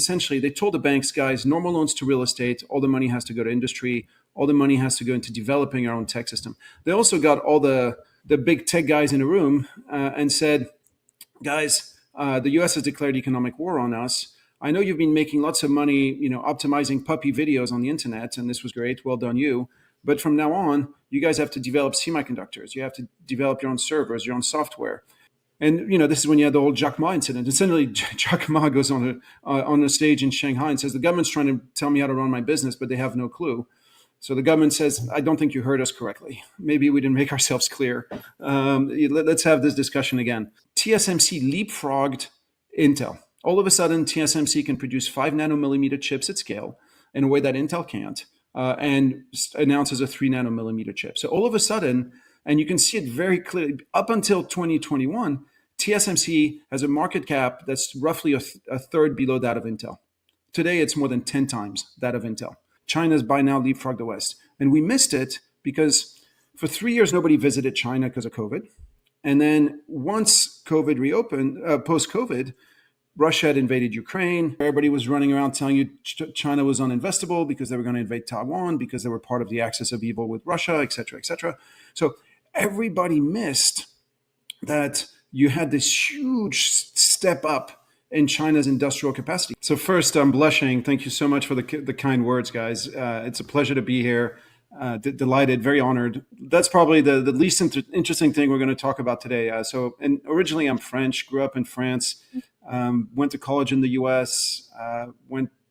Essentially, they told the banks, guys, normal loans to real estate, all the money has to go to industry, all the money has to go into developing our own tech system. They also got all the big tech guys in a room and said, guys, the US has declared economic war on us. I know you've been making lots of money, optimizing puppy videos on the internet, and this was great. Well done, you. But from now on, you guys have to develop semiconductors. You have to develop your own servers, your own software. And this is when you had the whole Jack Ma incident. And suddenly, Jack Ma goes on a stage in Shanghai and says, the government's trying to tell me how to run my business, but they have no clue. So the government says, I don't think you heard us correctly. Maybe we didn't make ourselves clear. Let's have this discussion again. TSMC leapfrogged Intel. All of a sudden, TSMC can produce 5 nanomillimeter chips at scale in a way that Intel can't, and announces a 3 nanomillimeter chip. So all of a sudden, and you can see it very clearly, up until 2021, TSMC has a market cap that's roughly a third below that of Intel. Today, it's more than 10 times that of Intel. China's by now leapfrogged the West. And we missed it because for 3 years, nobody visited China because of COVID. And then once COVID reopened, post-COVID, Russia had invaded Ukraine. Everybody was running around telling you China was uninvestable because they were going to invade Taiwan, because they were part of the axis of evil with Russia, et cetera, et cetera. So everybody missed that you had this huge step up in China's industrial capacity. So first, I'm blushing. Thank you so much for the kind words, guys. It's a pleasure to be here. Delighted, very honored. That's probably the least interesting thing we're going to talk about today. And originally I'm French, grew up in France, went to college in the US,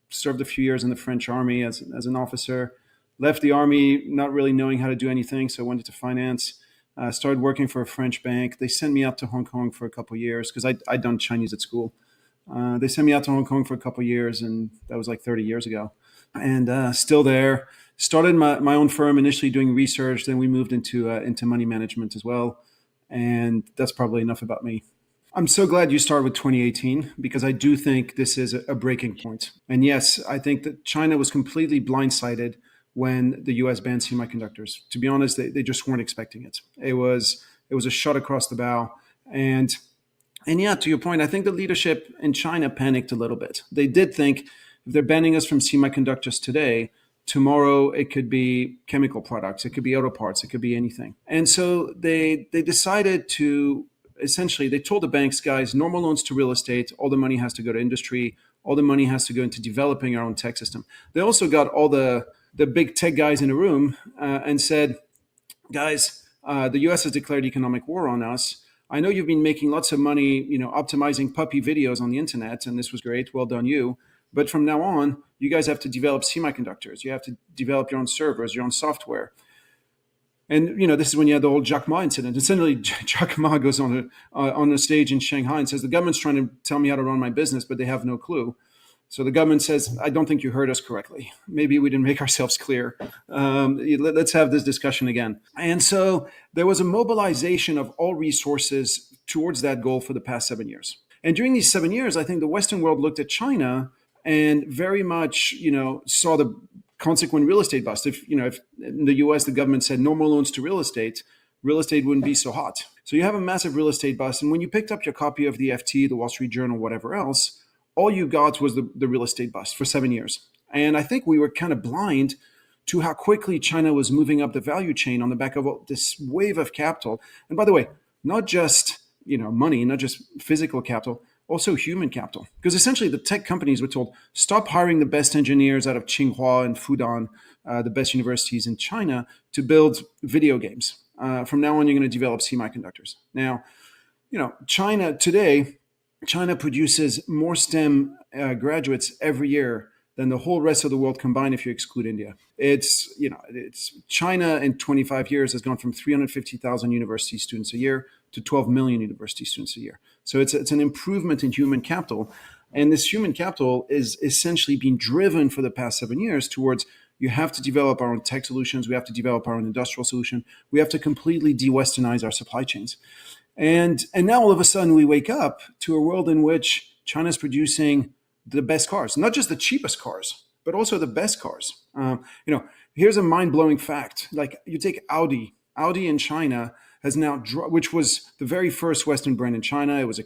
served a few years in the French army as an officer, left the army not really knowing how to do anything, so went into finance. Started working for a French bank. They sent me out to Hong Kong for a couple of years because I'd done Chinese at school. They sent me out to Hong Kong for a couple of years, and that was like 30 years ago. And still there. Started my own firm, initially doing research. Then we moved into money management as well. And that's probably enough about me. I'm so glad you started with 2018 because I do think this is a breaking point. And yes, I think that China was completely blindsided when the US banned semiconductors. To be honest, they just weren't expecting it. It was a shot across the bow. And yeah, to your point, I think the leadership in China panicked a little bit. They did think if they're banning us from semiconductors today, tomorrow it could be chemical products, it could be auto parts, it could be anything. And so they decided to essentially, they told the banks, guys, normal loans to real estate, all the money has to go to industry, all the money has to go into developing our own tech system. They also got all the big tech guys in a room and said, guys, the US has declared economic war on us. I know you've been making lots of money, optimizing puppy videos on the internet, and this was great. Well done, you. But from now on, you guys have to develop semiconductors. You have to develop your own servers, your own software. And this is when you had the whole Jack Ma incident. And suddenly, Jack Ma goes on a stage in Shanghai and says, the government's trying to tell me how to run my business, but they have no clue. So the government says, I don't think you heard us correctly. Maybe we didn't make ourselves clear. Let's have this discussion again. And so there was a mobilization of all resources towards that goal for the past 7 years. And during these 7 years, I think the Western world looked at China and very much, saw the consequent real estate bust. If in the US, the government said no more loans to real estate wouldn't be so hot. So you have a massive real estate bust. And when you picked up your copy of the FT, the Wall Street Journal, whatever else, all you got was the real estate bust for 7 years. And I think we were kind of blind to how quickly China was moving up the value chain on the back of this wave of capital. And by the way, not just money, not just physical capital, also human capital. Because essentially the tech companies were told, stop hiring the best engineers out of Tsinghua and Fudan, the best universities in China, to build video games. From now on, you're going to develop semiconductors. Now, China produces more STEM graduates every year than the whole rest of the world combined if you exclude India. It's China in 25 years has gone from 350,000 university students a year to 12 million university students a year. So it's an improvement in human capital. And this human capital is essentially being driven for the past 7 years towards you have to develop our own tech solutions. We have to develop our own industrial solution. We have to completely de-Westernize our supply chains. And now all of a sudden we wake up to a world in which China is producing the best cars, not just the cheapest cars, but also the best cars. Here's a mind-blowing fact. Like you take Audi in China has now, which was the very first Western brand in China. It was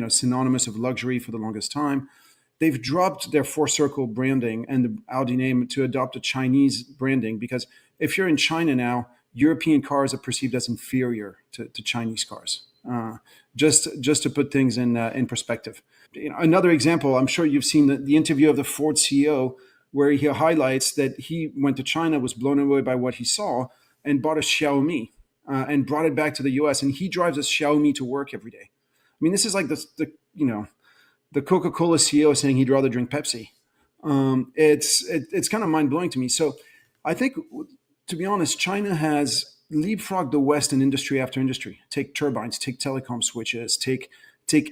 synonymous of luxury for the longest time. they've dropped their four circle branding and the Audi name to adopt a Chinese branding, because if you're in China now, European cars are perceived as inferior to Chinese cars. Just to put things in perspective. Another example, I'm sure you've seen the interview of the Ford CEO, where he highlights that he went to China, was blown away by what he saw, and bought a Xiaomi and brought it back to the US. And he drives a Xiaomi to work every day. I mean, this is like the Coca-Cola CEO saying he'd rather drink Pepsi. It's kind of mind blowing to me. So I think, to be honest, China has leapfrogged the West in industry after industry. Take turbines, take telecom switches, take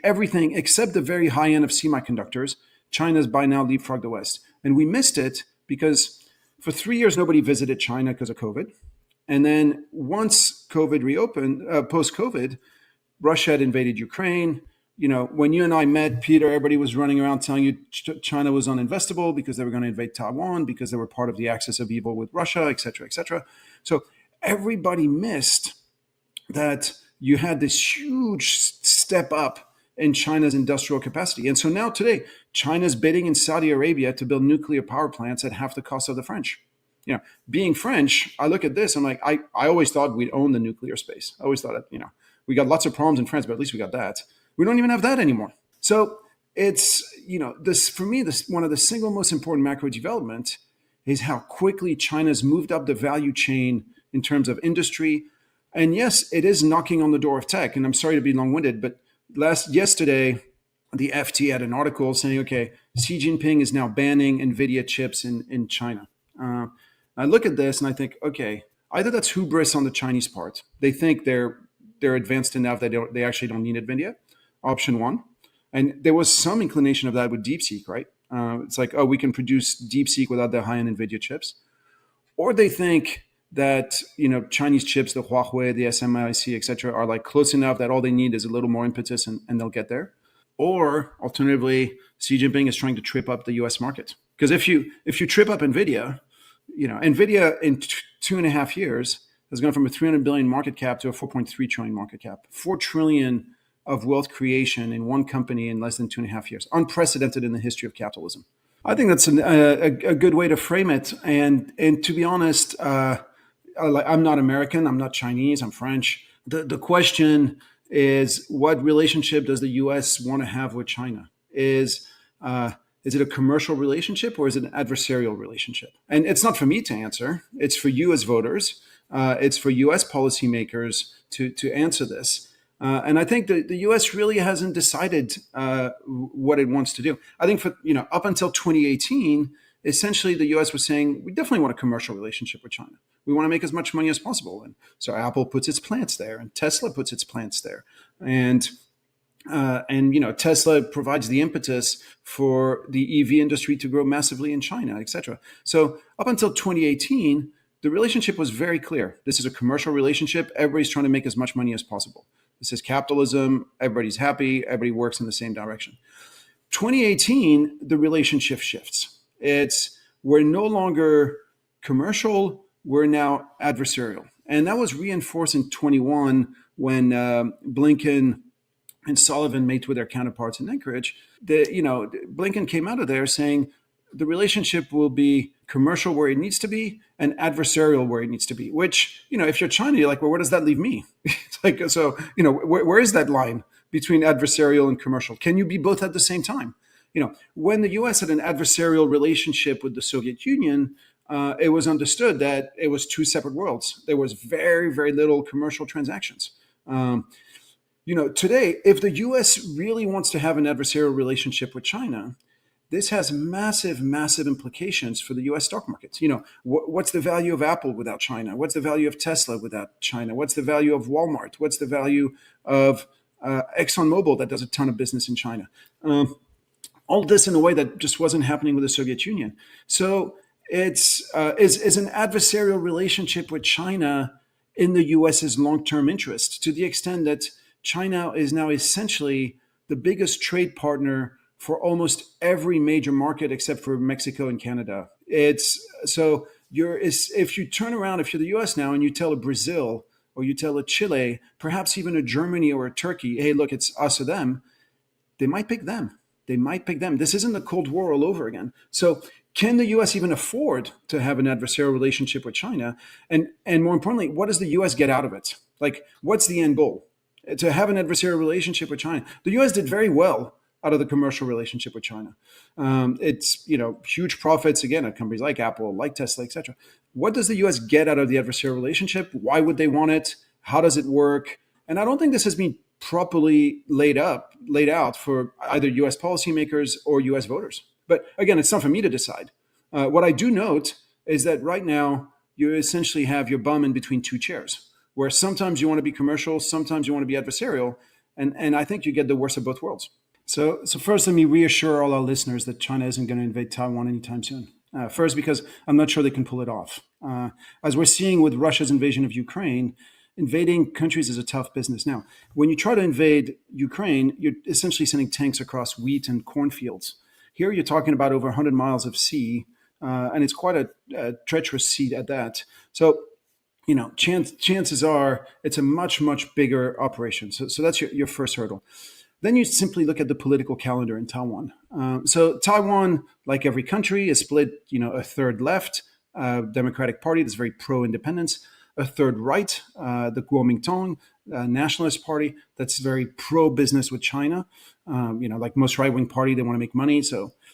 everything except the very high end of semiconductors. China's by now leapfrogged the West. And we missed it because for 3 years, nobody visited China because of COVID. And then once COVID reopened, post-COVID, Russia had invaded Ukraine. When you and I met, Peter, everybody was running around telling you China was uninvestable because they were going to invade Taiwan, because they were part of the axis of evil with Russia, et cetera, et cetera. So everybody missed that you had this huge step up in China's industrial capacity. And so now today, China's bidding in Saudi Arabia to build nuclear power plants at half the cost of the French. Being French, I look at this, I'm like, I always thought we'd own the nuclear space. I always thought, we got lots of problems in France, but at least we got that. We don't even have that anymore. So it's, this, for me, this one of the single most important macro development is how quickly China's moved up the value chain in terms of industry. And yes, it is knocking on the door of tech. And I'm sorry to be long-winded, but yesterday, the FT had an article saying, okay, Xi Jinping is now banning NVIDIA chips in China. I look at this and I think, okay, either that's hubris on the Chinese part. They think they're advanced enough that they actually don't need NVIDIA. Option one. And there was some inclination of that with DeepSeek, right? It's like, oh, we can produce DeepSeek without the high-end NVIDIA chips. Or they think that, Chinese chips, the Huawei, the SMIC, et cetera, are like close enough that all they need is a little more impetus and they'll get there. Or alternatively, Xi Jinping is trying to trip up the US market. Because if you trip up NVIDIA, NVIDIA in 2.5 years has gone from a 300 billion market cap to a 4.3 trillion market cap. 4 trillion of wealth creation in one company in less than 2.5 years. Unprecedented in the history of capitalism. I think that's a good way to frame it. And to be honest, I'm not American, I'm not Chinese, I'm French. The question is, what relationship does the US want to have with China? Is it a commercial relationship or is it an adversarial relationship? And it's not for me to answer. It's for you as voters. It's for US policymakers to answer this. And I think the U.S. really hasn't decided what it wants to do. I think up until 2018, essentially the U.S. was saying we definitely want a commercial relationship with China. We want to make as much money as possible, and so Apple puts its plants there, and Tesla puts its plants there, and Tesla provides the impetus for the EV industry to grow massively in China, et cetera. So up until 2018, the relationship was very clear. This is a commercial relationship. Everybody's trying to make as much money as possible. This is capitalism. Everybody's happy. Everybody works in the same direction. 2018, the relationship shifts. We're no longer commercial. We're now adversarial. And that was reinforced in 21 when Blinken and Sullivan met with their counterparts in Anchorage. Blinken came out of there saying the relationship will be commercial where it needs to be and adversarial where it needs to be, which, if you're China, you're like, well, where does that leave me? It's like, so, where is that line between adversarial and commercial? Can you be both at the same time? When the US had an adversarial relationship with the Soviet Union, it was understood that it was two separate worlds. There was very, very little commercial transactions. Today, if the US really wants to have an adversarial relationship with China, this has massive, massive implications for the U.S. stock markets. What's the value of Apple without China? What's the value of Tesla without China? What's the value of Walmart? What's the value of ExxonMobil that does a ton of business in China? All this in a way that just wasn't happening with the Soviet Union. So is an adversarial relationship with China in the U.S.'s long-term interest, to the extent that China is now essentially the biggest trade partner for almost every major market except for Mexico and Canada. If you turn around, if you're the US now and you tell a Brazil or you tell a Chile, perhaps even a Germany or a Turkey, hey, look, it's us or them, they might pick them. they might pick them. This isn't the Cold War all over again. So can the US even afford to have an adversarial relationship with China? And more importantly, what does the US get out of it? Like, what's the end goal? To have an adversarial relationship with China. The US did very well out of the commercial relationship with China. It's huge profits again at companies like Apple, like Tesla, etc. What does the US get out of the adversarial relationship? Why would they want it? How does it work? And I don't think this has been properly laid out for either US policymakers or US voters. But again, it's not for me to decide. What I do note is that right now you essentially have your bum in between two chairs, where sometimes you want to be commercial, sometimes you want to be adversarial, and I think you get the worst of both worlds. So first, let me reassure all our listeners that China isn't going to invade Taiwan anytime soon. First, because I'm not sure they can pull it off. As we're seeing with Russia's invasion of Ukraine, invading countries is a tough business. Now, when you try to invade Ukraine, you're essentially sending tanks across wheat and cornfields. Here, you're talking about over 100 miles of sea, and it's quite a treacherous sea at that. So, chances are it's a much, much bigger operation. So that's your first hurdle. Then you simply look at the political calendar in Taiwan. So Taiwan, like every country, is split, a third left, Democratic Party that's very pro-independence, a third right, the Kuomintang Nationalist Party that's very pro-business with China. Like most right-wing party, they want to make money.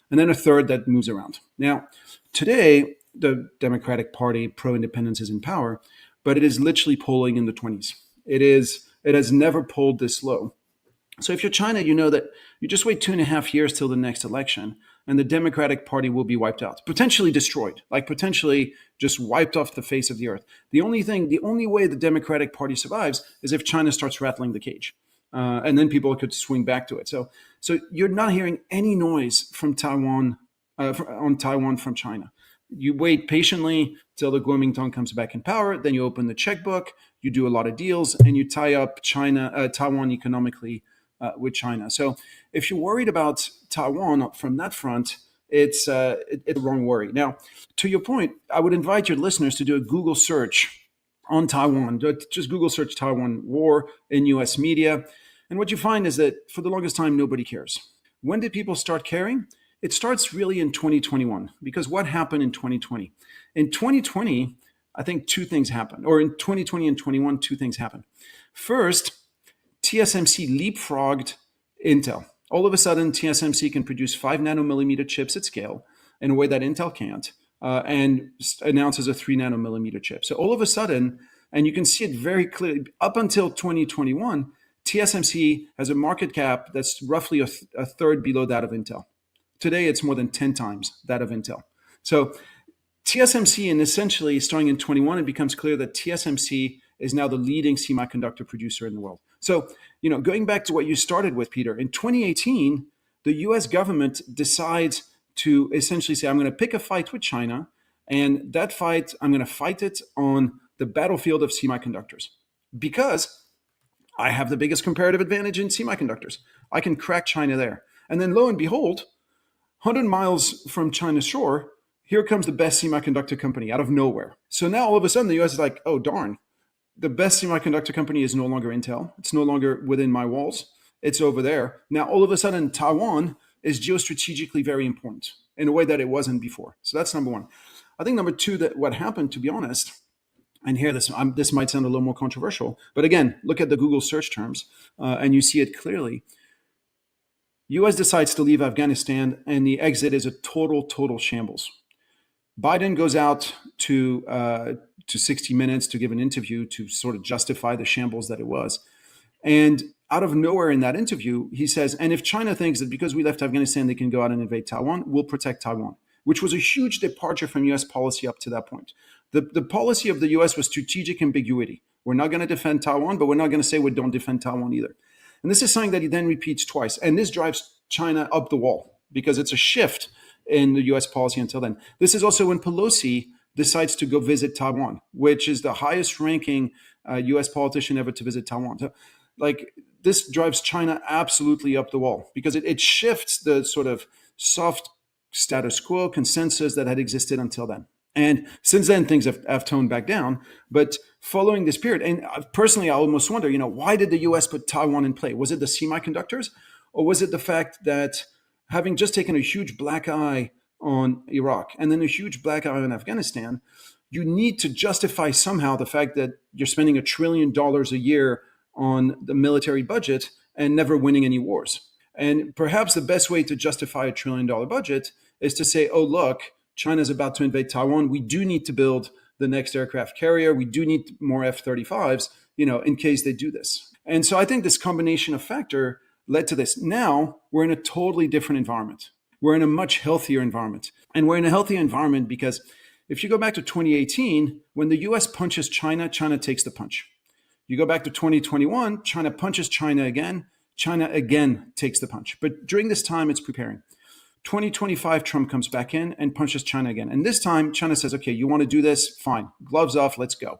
And then a third that moves around. Now, today, the Democratic Party, pro-independence, is in power, but it is literally polling in the 20s. It has never polled this low. So if you're China, you know that you just wait 2.5 years till the next election, and the Democratic Party will be wiped out, potentially destroyed, like potentially just wiped off the face of the earth. The only way the Democratic Party survives is if China starts rattling the cage, and then people could swing back to it. So you're not hearing any noise from Taiwan on Taiwan from China. You wait patiently till the Kuomintang comes back in power. Then you open the checkbook, you do a lot of deals, and you tie up Taiwan economically with China. So if you're worried about Taiwan from that front, it's a wrong worry. Now, to your point, I would invite your listeners to do a Google search on Taiwan. Just Google search Taiwan war in US media. And what you find is that for the longest time, nobody cares. When did people start caring? It starts really in 2021, because what happened in 2020? In 2020, I think two things happened, or in 2020 and 21, two things happened. First, TSMC leapfrogged Intel. All of a sudden, TSMC can produce 5 nanometer chips at scale in a way that Intel can't, and announces a 3 nanometer chip. So all of a sudden, and you can see it very clearly, up until 2021, TSMC has a market cap that's roughly a third below that of Intel. Today, it's more than 10 times that of Intel. So TSMC, and essentially starting in 21, it becomes clear that TSMC is now the leading semiconductor producer in the world. So, going back to what you started with, Peter, in 2018, the US government decides to essentially say, I'm going to pick a fight with China, and that fight, I'm going to fight it on the battlefield of semiconductors, because I have the biggest comparative advantage in semiconductors. I can crack China there. And then lo and behold, 100 miles from China's shore, here comes the best semiconductor company out of nowhere. So now all of a sudden the US is like, oh, darn. The best semiconductor company is no longer Intel. It's no longer within my walls. It's over there. Now, all of a sudden, Taiwan is geostrategically very important in a way that it wasn't before. So that's number one. I think number two, that what happened, to be honest, and here this might sound a little more controversial, but again, look at the Google search terms, and you see it clearly. US decides to leave Afghanistan, and the exit is a total shambles. Biden goes out to 60 Minutes to give an interview to sort of justify the shambles that it was. And out of nowhere in that interview, he says, and if China thinks that because we left Afghanistan, they can go out and invade Taiwan, we'll protect Taiwan, which was a huge departure from US policy up to that point. The policy of the US was strategic ambiguity. We're not going to defend Taiwan, but we're not going to say we don't defend Taiwan either. And this is something that he then repeats twice. And this drives China up the wall, because it's a shift in the US policy until then. This is also when Pelosi decides to go visit Taiwan, which is the highest ranking US politician ever to visit Taiwan. So, this drives China absolutely up the wall, because it shifts the sort of soft status quo consensus that had existed until then. And since then, things have toned back down. But following this period, and personally, I almost wonder, why did the US put Taiwan in play? Was it the semiconductors, or was it the fact that having just taken a huge black eye on Iraq and then a huge black eye on Afghanistan, you need to justify somehow the fact that you're spending $1 trillion a year on the military budget and never winning any wars. And perhaps the best way to justify $1 trillion budget is to say, oh, look, China's about to invade Taiwan. We do need to build the next aircraft carrier. We do need more F-35s, in case they do this. And so I think this combination of factor led to this. Now we're in a totally different environment. We're in a much healthier environment. And we're in a healthier environment because if you go back to 2018, when the US punches China, China takes the punch. You go back to 2021, China punches China again takes the punch. But during this time, it's preparing. 2025, Trump comes back in and punches China again. And this time, China says, okay, you want to do this? Fine. Gloves off, let's go.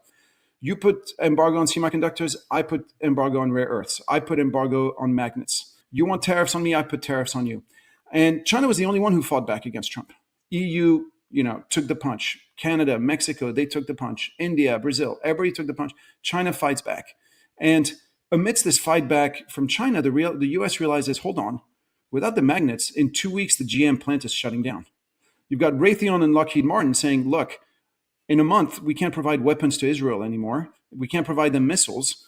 You put embargo on semiconductors, I put embargo on rare earths. I put embargo on magnets. You want tariffs on me, I put tariffs on you. And China was the only one who fought back against Trump. EU, took the punch. Canada, Mexico, they took the punch. India, Brazil, everybody took the punch. China fights back. And amidst this fight back from China, the US realizes, hold on, without the magnets, in 2 weeks, the GM plant is shutting down. You've got Raytheon and Lockheed Martin saying, look, in a month, we can't provide weapons to Israel anymore. We can't provide them missiles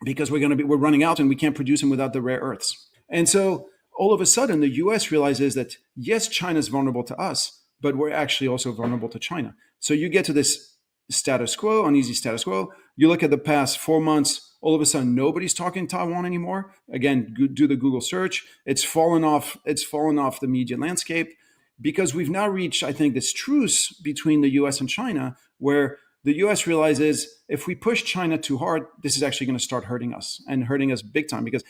because we're running out and we can't produce them without the rare earths. And so all of a sudden, the US realizes that, yes, China's vulnerable to us, but we're actually also vulnerable to China. So you get to this status quo, uneasy status quo. You look at the past 4 months, all of a sudden, nobody's talking Taiwan anymore. Again, do the Google search. It's fallen off the media landscape because we've now reached, I think, this truce between the US and China, where the US realizes if we push China too hard, this is actually going to start hurting us and hurting us big time. Because,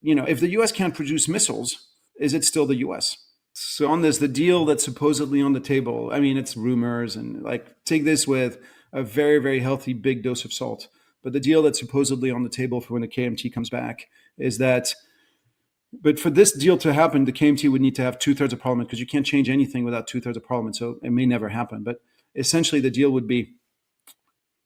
if the US can't produce missiles, is it still the US? So on this, the deal that's supposedly on the table, I mean, it's rumors and take this with a very, very healthy big dose of salt. But the deal that's supposedly on the table for when the KMT comes back is that, but for this deal to happen, the KMT would need to have 2/3 of parliament because you can't change anything without 2/3 of parliament. So it may never happen. But essentially the deal would be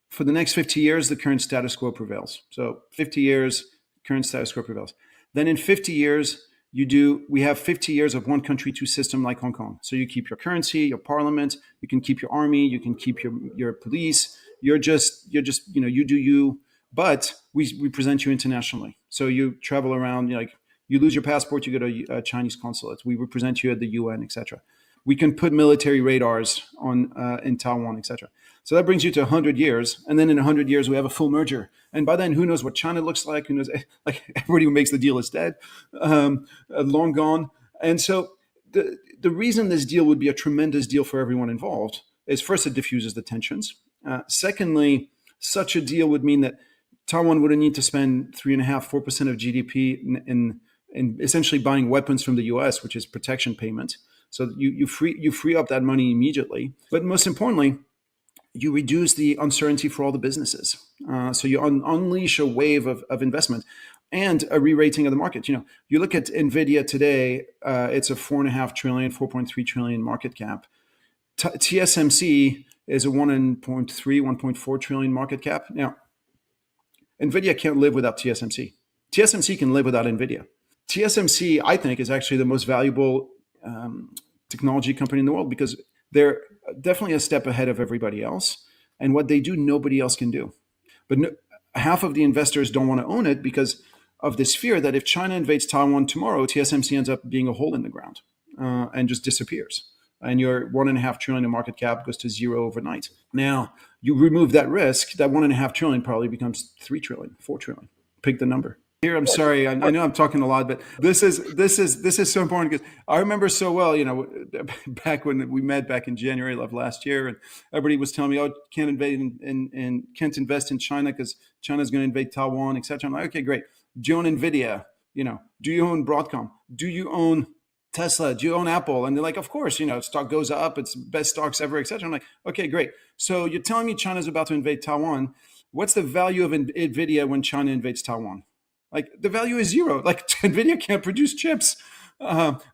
for the next 50 years, the current status quo prevails. So 50 years, current status quo prevails. Then in 50 years, we have 50 years of one country, two system like Hong Kong. So you keep your currency, your parliament, you can keep your army, you can keep your police. You do you, but we present you internationally. So you travel around, you lose your passport, you go to a Chinese consulate. We represent you at the UN, etc. We can put military radars on in Taiwan, etc. So that brings you to 100 years. And then in 100 years, we have a full merger. And by then, who knows what China looks like? Who knows? Everybody who makes the deal is dead, long gone. And so the reason this deal would be a tremendous deal for everyone involved is first, it diffuses the tensions. Secondly, such a deal would mean that Taiwan wouldn't need to spend 3.5%-4% of GDP in essentially buying weapons from the US, which is protection payment. So you free up that money immediately. But most importantly, you reduce the uncertainty for all the businesses. So you unleash a wave of investment and a re-rating of the market. You look at NVIDIA today, it's a $4.3 trillion market cap. TSMC is a 1.4 trillion market cap. Now, NVIDIA can't live without TSMC. TSMC can live without NVIDIA. TSMC, I think, is actually the most valuable technology company in the world because they're definitely a step ahead of everybody else. And what they do, nobody else can do. But half of the investors don't want to own it because of this fear that if China invades Taiwan tomorrow, TSMC ends up being a hole in the ground and just disappears. And your 1.5 trillion in market cap goes to zero overnight. Now, you remove that risk, that 1.5 trillion probably becomes 3 trillion, 4 trillion. Pick the number. Here, I'm sorry, I know I'm talking a lot, but this is so important because I remember so well, back when we met back in January of last year, and everybody was telling me, "Oh, can't invade and can't invest in China because China's going to invade Taiwan, etc." I'm like, "Okay, great. Do you own Nvidia? Do you own Broadcom? Do you own Tesla? Do you own Apple?" And they're like, "Of course, stock goes up. It's best stocks ever, etc." I'm like, "Okay, great. So you're telling me China's about to invade Taiwan? What's the value of Nvidia when China invades Taiwan?" The value is zero. NVIDIA can't produce chips.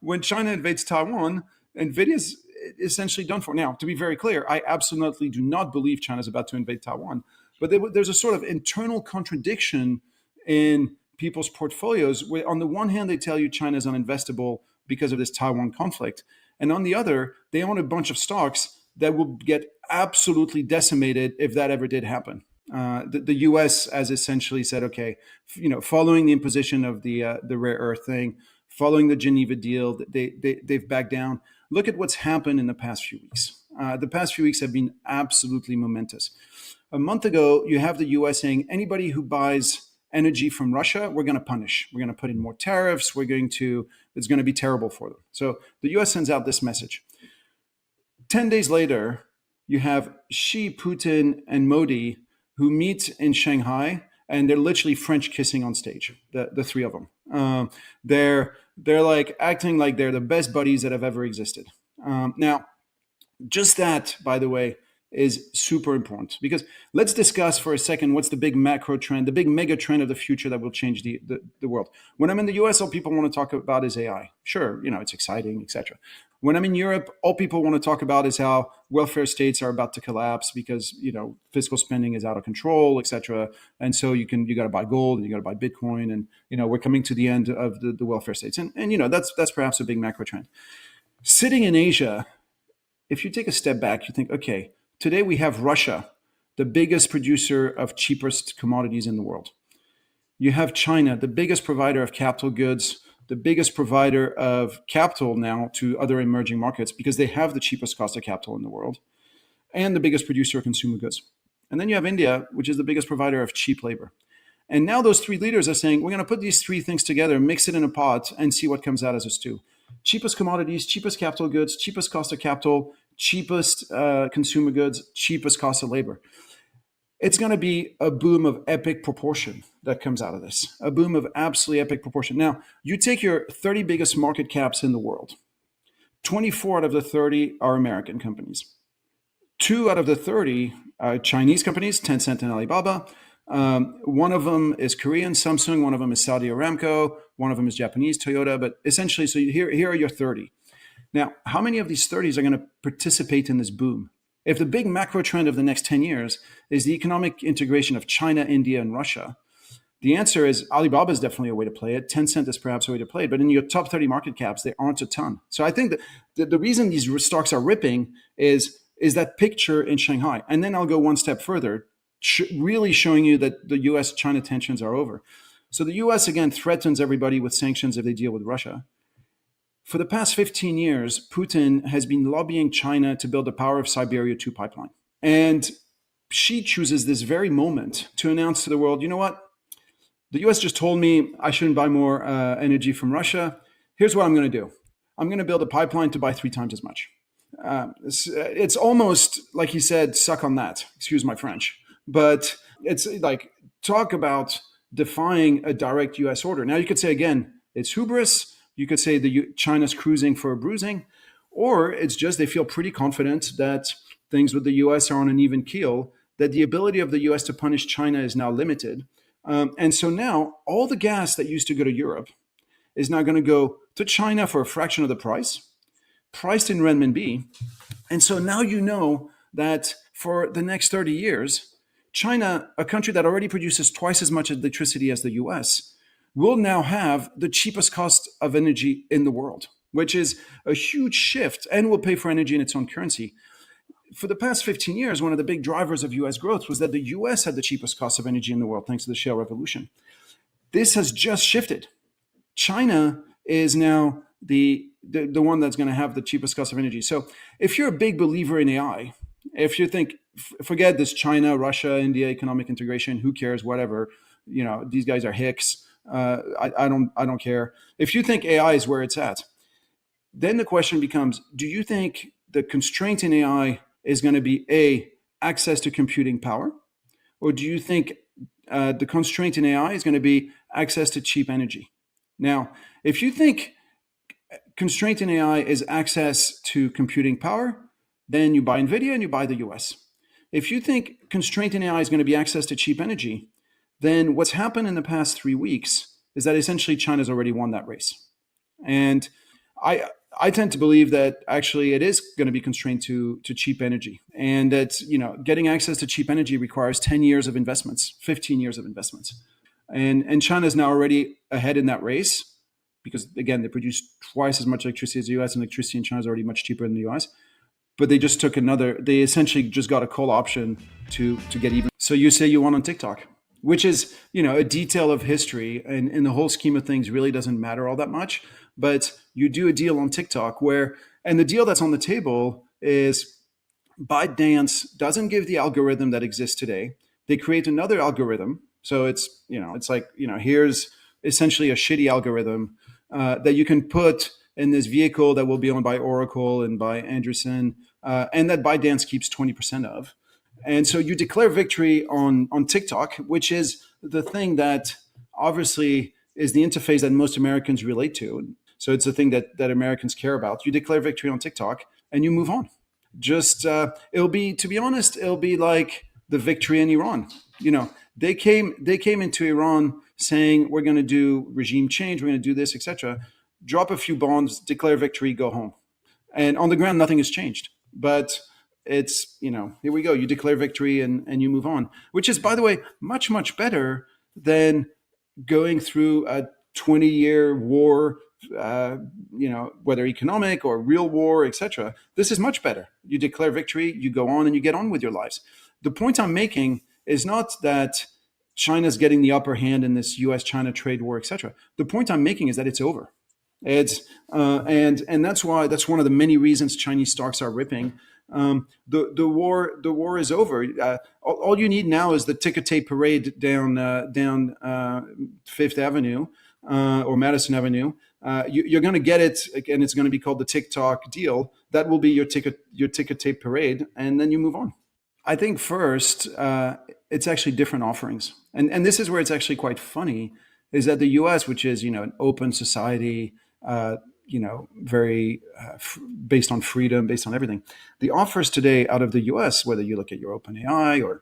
When China invades Taiwan, NVIDIA's essentially done for. Now, to be very clear, I absolutely do not believe China's about to invade Taiwan. But there's a sort of internal contradiction in people's portfolios where on the one hand, they tell you China is uninvestable because of this Taiwan conflict. And on the other, they own a bunch of stocks that will get absolutely decimated if that ever did happen. The U.S. has essentially said, okay, following the imposition of the rare earth thing, following the Geneva deal, they've backed down. Look at what's happened in the past few weeks. The past few weeks have been absolutely momentous. A month ago, you have the U.S. saying anybody who buys energy from Russia, we're going to punish. We're going to put in more tariffs. It's going to be terrible for them. So the U.S. sends out this message. 10 days later, you have Xi, Putin, and Modi who meet in Shanghai, and they're literally French kissing on stage, the three of them. They're like acting like they're the best buddies that have ever existed. Now, just that, by the way, is super important, because let's discuss for a second what's the big macro trend, the big mega trend of the future that will change the world. When I'm in the US, all people want to talk about is AI. Sure, it's exciting, etc. When I'm in Europe, all people want to talk about is how welfare states are about to collapse because fiscal spending is out of control, etc. And so you got to buy gold and you got to buy Bitcoin, and we're coming to the end of the welfare states, and that's perhaps a big macro trend. Sitting in Asia, if you take a step back, you think, okay, today we have Russia, the biggest producer of cheapest commodities in the world. You have China, the biggest provider of capital goods, the biggest provider of capital now to other emerging markets because they have the cheapest cost of capital in the world, and the biggest producer of consumer goods. And then you have India, which is the biggest provider of cheap labor. And now those three leaders are saying, we're going to put these three things together, mix it in a pot, and see what comes out as a stew. Cheapest commodities, cheapest capital goods, cheapest cost of capital, cheapest consumer goods, cheapest cost of labor. It's going to be a boom of epic proportion that comes out of this, a boom of absolutely epic proportion. Now, you take your 30 biggest market caps in the world. 24 out of the 30 are American companies. 2 out of the 30 are Chinese companies, Tencent and Alibaba. One of them is Korean, Samsung. One of them is Saudi Aramco. One of them is Japanese, Toyota. But essentially, so here are your 30. Now, how many of these 30s are going to participate in this boom? If the big macro trend of the next 10 years is the economic integration of China, India, and Russia, the answer is Alibaba is definitely a way to play it. Tencent is perhaps a way to play it. But in your top 30 market caps, there aren't a ton. So I think that the reason these stocks are ripping is that picture in Shanghai. And then I'll go one step further, really showing you that the US-China tensions are over. So the US, again, threatens everybody with sanctions if they deal with Russia. For the past 15 years, Putin has been lobbying China to build the Power of Siberia 2 pipeline. And Xi chooses this very moment to announce to the world, you know what? The US just told me I shouldn't buy more energy from Russia. Here's what I'm going to do. I'm going to build a pipeline to buy 3 times as much. It's almost like he said, suck on that. Excuse my French. But it's like, talk about defying a direct US order. Now, you could say, again, it's hubris. You could say China's cruising for a bruising, or it's just they feel pretty confident that things with the US are on an even keel, that the ability of the US to punish China is now limited. And so now all the gas that used to go to Europe is now going to go to China for a fraction of the price, priced in renminbi. And so now you know that for the next 30 years, China, a country that already produces twice as much electricity as the US, will now have the cheapest cost of energy in the world, which is a huge shift, and will pay for energy in its own currency. For the past 15 years, one of the big drivers of US growth was that the US had the cheapest cost of energy in the world thanks to the shale revolution. This has just shifted. China is now the one that's going to have the cheapest cost of energy. So if you're a big believer in AI, if you think, forget this China, Russia, India economic integration, who cares, whatever, these guys are hicks. I don't care. If you think AI is where it's at, then the question becomes, do you think the constraint in AI is going to be access to computing power? Or do you think the constraint in AI is going to be access to cheap energy? Now, if you think constraint in AI is access to computing power, then you buy NVIDIA and you buy the US. If you think constraint in AI is going to be access to cheap energy, then what's happened in the past 3 weeks is that essentially China's already won that race. And I tend to believe that actually it is going to be constrained to cheap energy, and that getting access to cheap energy requires 10 years of investments, 15 years of investments. And China's now already ahead in that race. because again, they produce twice as much electricity as the US, and electricity in China is already much cheaper than the US. But they just took another, they essentially just got a call option to get even. So you say you won on TikTok, which is, a detail of history, and in the whole scheme of things really doesn't matter all that much. But you do a deal on TikTok where, and the deal that's on the table is ByteDance doesn't give the algorithm that exists today. They create another algorithm. So it's like, here's essentially a shitty algorithm that you can put in this vehicle that will be owned by Oracle and by Anderson, and that ByteDance keeps 20% of. And so you declare victory on TikTok, which is the thing that obviously is the interface that most Americans relate to. So it's the thing that Americans care about. You declare victory on TikTok and you move on. Just it'll be, to be honest, it'll be like the victory in Iran. They came into Iran saying we're going to do regime change, we're going to do this, etc. Drop a few bombs, declare victory, go home. And on the ground, nothing has changed. But it's, here we go. You declare victory and you move on, which is, by the way, much, much better than going through a 20-year war, whether economic or real war, etc. This is much better. You declare victory, you go on, and you get on with your lives. The point I'm making is not that China's getting the upper hand in this U.S.-China trade war, etc. The point I'm making is that it's over. It's and that's one of the many reasons Chinese stocks are ripping. The war is over. All you need now is the ticker tape parade down Fifth Avenue or Madison Avenue. You're going to get it, and it's going to be called the TikTok deal. That will be your ticker tape parade, and then you move on. I think first, it's actually different offerings, and this is where it's actually quite funny. Is that the U.S., which is an open society, very based on freedom, based on everything. The offers today out of the U.S., whether you look at your OpenAI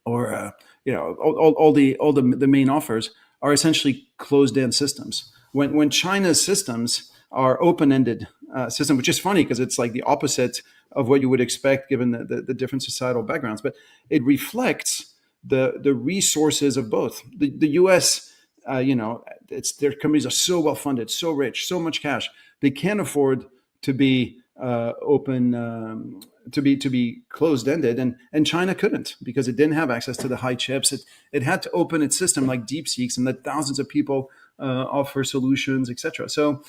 or all the main offers are essentially closed-end systems. When China's systems are open-ended system, which is funny because it's like the opposite of what you would expect given the different societal backgrounds, but it reflects the resources of both. The U.S. Their companies are so well funded, so rich, so much cash. They can't afford to be open, to be closed ended, and China couldn't because it didn't have access to the high chips. It had to open its system like DeepSeek's and let thousands of people offer solutions, etc. So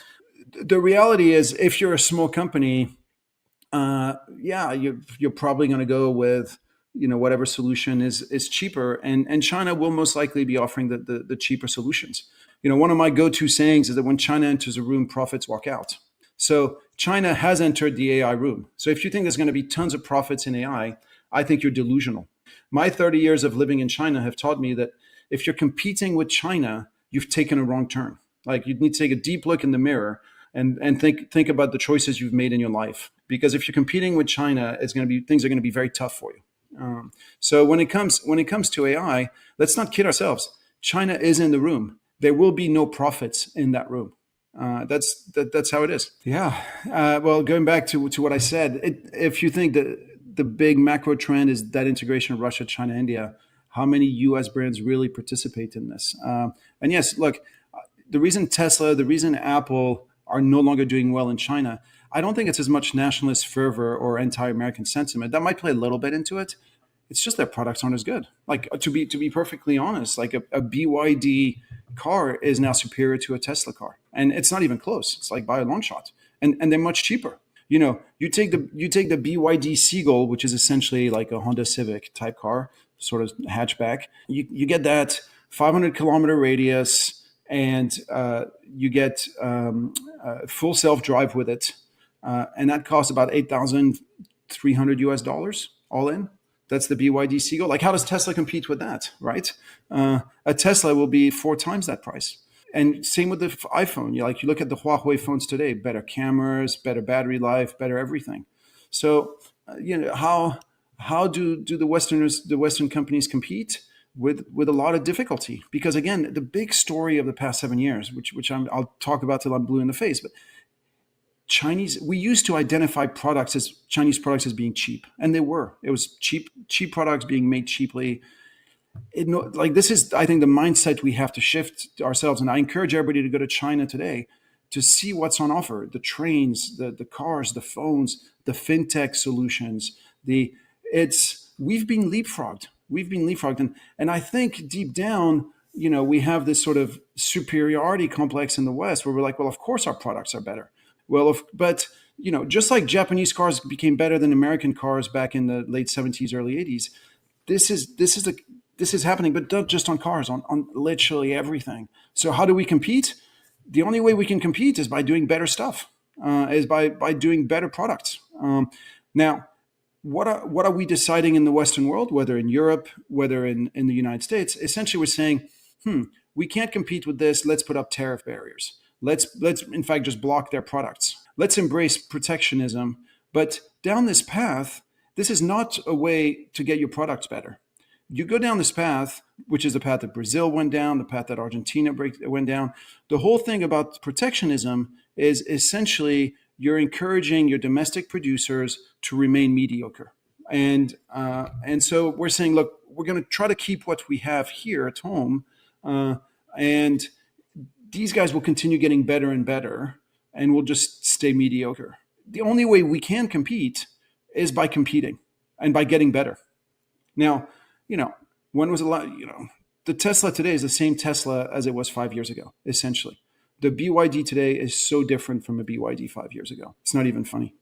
the reality is, if you're a small company, you're probably going to go with whatever solution is cheaper, and China will most likely be offering the cheaper solutions. One of my go-to sayings is that when China enters a room, profits walk out. So China has entered the AI room. So if you think there's going to be tons of profits in AI, I think you're delusional. My 30 years of living in China have taught me that if you're competing with China, you've taken a wrong turn. Like, you need to take a deep look in the mirror and think about the choices you've made in your life. Because if you're competing with China, things are going to be very tough for you. So when it comes to AI, let's not kid ourselves. China is in the room. There will be no profits in that room. That's how it is. Yeah. Well, going back to what I said, if you think that the big macro trend is that integration of Russia, China, India, how many U.S. brands really participate in this? And yes, look, the reason Tesla, the reason Apple are no longer doing well in China, I don't think it's as much nationalist fervor or anti-American sentiment. That might play a little bit into it. It's just their products aren't as good. Like, to be perfectly honest, like a BYD car is now superior to a Tesla car, and it's not even close. It's like by a long shot, and they're much cheaper. You take the BYD Seagull, which is essentially like a Honda Civic type car, sort of hatchback. You get that 500-kilometer radius, and you get full self-drive with it, and that costs about $8,300 all in. That's the BYD Seagull. Like, how does Tesla compete with that, right? A Tesla will be 4 times that price. And same with the iPhone. You look at the Huawei phones today, better cameras, better battery life, better everything. So, how do the Western companies compete? With a lot of difficulty. Because again, the big story of the past 7 years, which I'll talk about till I'm blue in the face, but we used to identify Chinese products as being cheap, and they were. It was cheap products being made cheaply. like this is, I think, the mindset we have to shift ourselves. And I encourage everybody to go to China today to see what's on offer: the trains, the cars, the phones, the fintech solutions. The it's we've been leapfrogged. We've been leapfrogged, and I think deep down, we have this sort of superiority complex in the West where we're like, well, of course our products are better. Well, but just like Japanese cars became better than American cars back in the late 70s, early 80s, this is happening, but not just on cars, on literally everything. So how do we compete? The only way we can compete is by doing better stuff, is by doing better products. Now, what are we deciding in the Western world, whether in Europe, whether in the United States? Essentially, we're saying, we can't compete with this. Let's put up tariff barriers. Let's in fact just block their products. Let's embrace protectionism. But down this path, this is not a way to get your products better. You go down this path, which is the path that Brazil went down, the path that Argentina went down. The whole thing about protectionism is essentially you're encouraging your domestic producers to remain mediocre. And so we're saying, look, we're going to try to keep what we have here at home, and these guys will continue getting better and better, and we'll just stay mediocre. The only way we can compete is by competing and by getting better. Now, when was a lot, the Tesla today is the same Tesla as it was 5 years ago, essentially. The BYD today is so different from a BYD 5 years ago. It's not even funny.